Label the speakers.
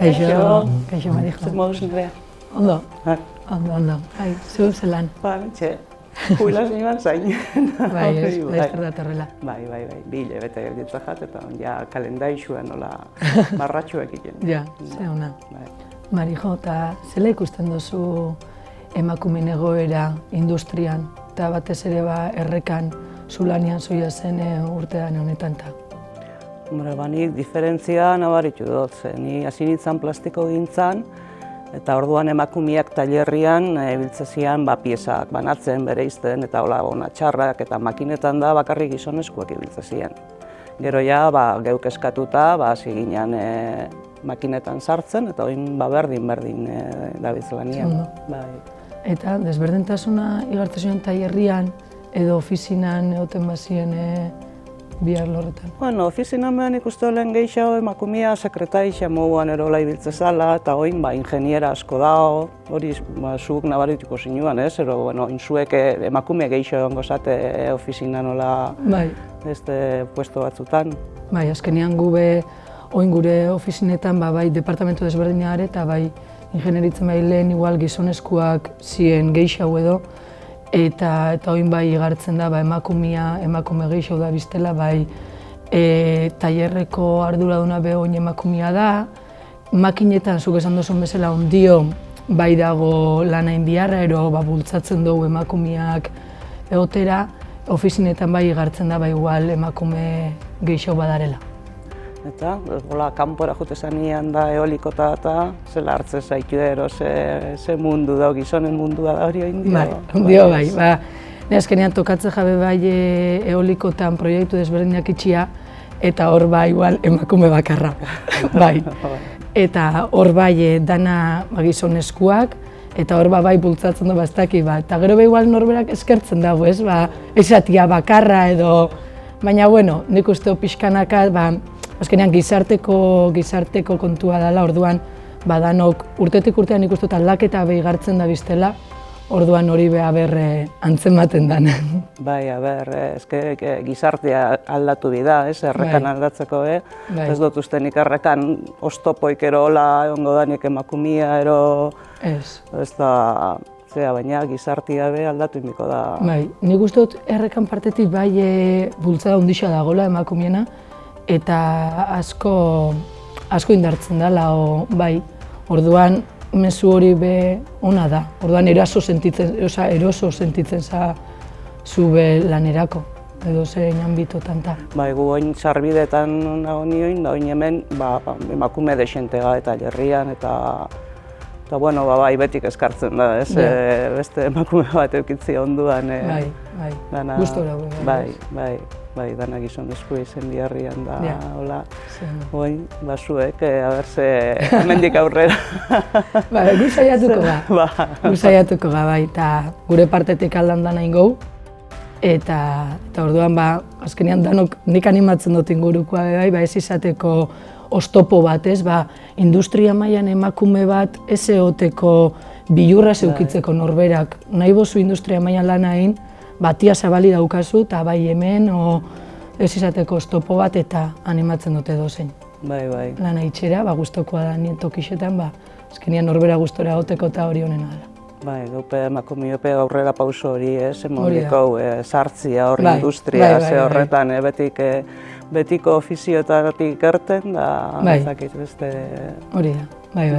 Speaker 1: Kaixo, Marijo.
Speaker 2: Zer moduz nirea?
Speaker 1: Ondo, ondo. Zu zelan?
Speaker 2: Txe, jubilazioan zain.
Speaker 1: Bai, laizter datorrela.
Speaker 2: Bai, bi hilabete gelditzen jat, eta ja kalendaixua nola marratxuak egiten.
Speaker 1: Ja, ze ona. Marijo, eta zela ikusten duzu emakumeen egoera industrian, eta batez ere errekan zulanian zoia zen urtean honetan ta?
Speaker 2: Nik diferentzia nabaritu dut, ni hasi nintzen plastiko gintzan, eta orduan emakumeak tailerrian biltzezian piezak banatzen, bereizten, eta hola txarrak eta makinetan da bakarrik gizonezkoak ibiltzezian. Gero ja, geuk eskatuta, hasi ginen makinetan sartzen, eta oin berdin dabiz lanian.
Speaker 1: Eta desberdintasuna igartzen tailerrian edo ofizinan egoten bazien bi arlo horretan?
Speaker 2: Ofizinan behan ikustu lehen gehiago emakumea sekretaixa moduan erola ibiltze zala, eta oin ingeniera asko dago, hori zuk nabarituko zinuan, ero zuek emakume gehiago egongo zate ofizinan nola beste puesto batzutan.
Speaker 1: Bai, azkenean oin gure ofizinetan bai departamentu desberdinak eta bai ingenieritzen lehen igual gizonezkoak ziren gehiago edo, eta oin igartzen da emakume gehiago da biztela, tailerreko arduraduna oin emakumea da, makinetan zuk esan duzun bezala ondio bai dago lanain biharra, ero bultzatzen dugu emakumeak egotera, ofizinetan igartzen da igual emakume gehiago badarela.
Speaker 2: Eta, kanpora jute zanean da eolikota eta zela hartzen zaitu ero, ze mundu da, gizonen mundua da hori oin dio.
Speaker 1: Ondio bai. Ne azkenean tokatzen jabe eolikotan proiektu desberdinak itxia, eta hor igual emakume bakarra. Eta hor dana gizonezkoak, eta hor bultzatzen du baztaki, eta gero igual norberak eskertzen dago, esatia bakarra edo, baina nik uste pixkanaka, azkenean gizarteko kontua dela, orduan danok urtetik urtean ikustu eta aldaketa igartzen da biztela, orduan hori antzematen den.
Speaker 2: Bai, gizartea aldatu bida, errekan aldatzeko, ez dut ustenik errekan oztopoik ero hola egongo danik emakumia ero, ez da, baina gizartea aldatu indiko da.
Speaker 1: Bai, nik uste dut errekan partetik bultzada hundixa dagoela emakumiena, eta asko indartzen dela, orduan mezu hori ona da, orduan eroso sentitzen zu lanerako, edo zein anbitotan ta.
Speaker 2: Gu oin sarbidetan nago nioin, da oin hemen emakume desentega eta tailerrian, eta betik eskartzen da, beste emakume bat eukitzi onduan.
Speaker 1: Gustora.
Speaker 2: Bai, dana gizonezkoa izen biharrian da, hola, oin, zuek, hemendik aurrera.
Speaker 1: Gu saiatuko ga, eta gure partetik aldan dana ingou, eta orduan, azkenean danok nik animatzen dut ingurukoa, ez izateko oztopo bat, industria mailan emakume bat ez egoteko bilurra zeukitzeko norberak. Nahi bozu industria mailan lana egin, batia zabali daukazu eta hemen ez izateko oztopo bat eta animatzen dute dozein.
Speaker 2: Bai.
Speaker 1: Lana itxera, gustokoa da nien tokixetan, azkenean norbera gustora egoteko eta hori honena dela.
Speaker 2: Bai, emakumiope aurrera pauso hori, emondiko sartzia hor industria, horretan betiko ofizioetatik gerten, da ezakit beste...
Speaker 1: Hori da, bai.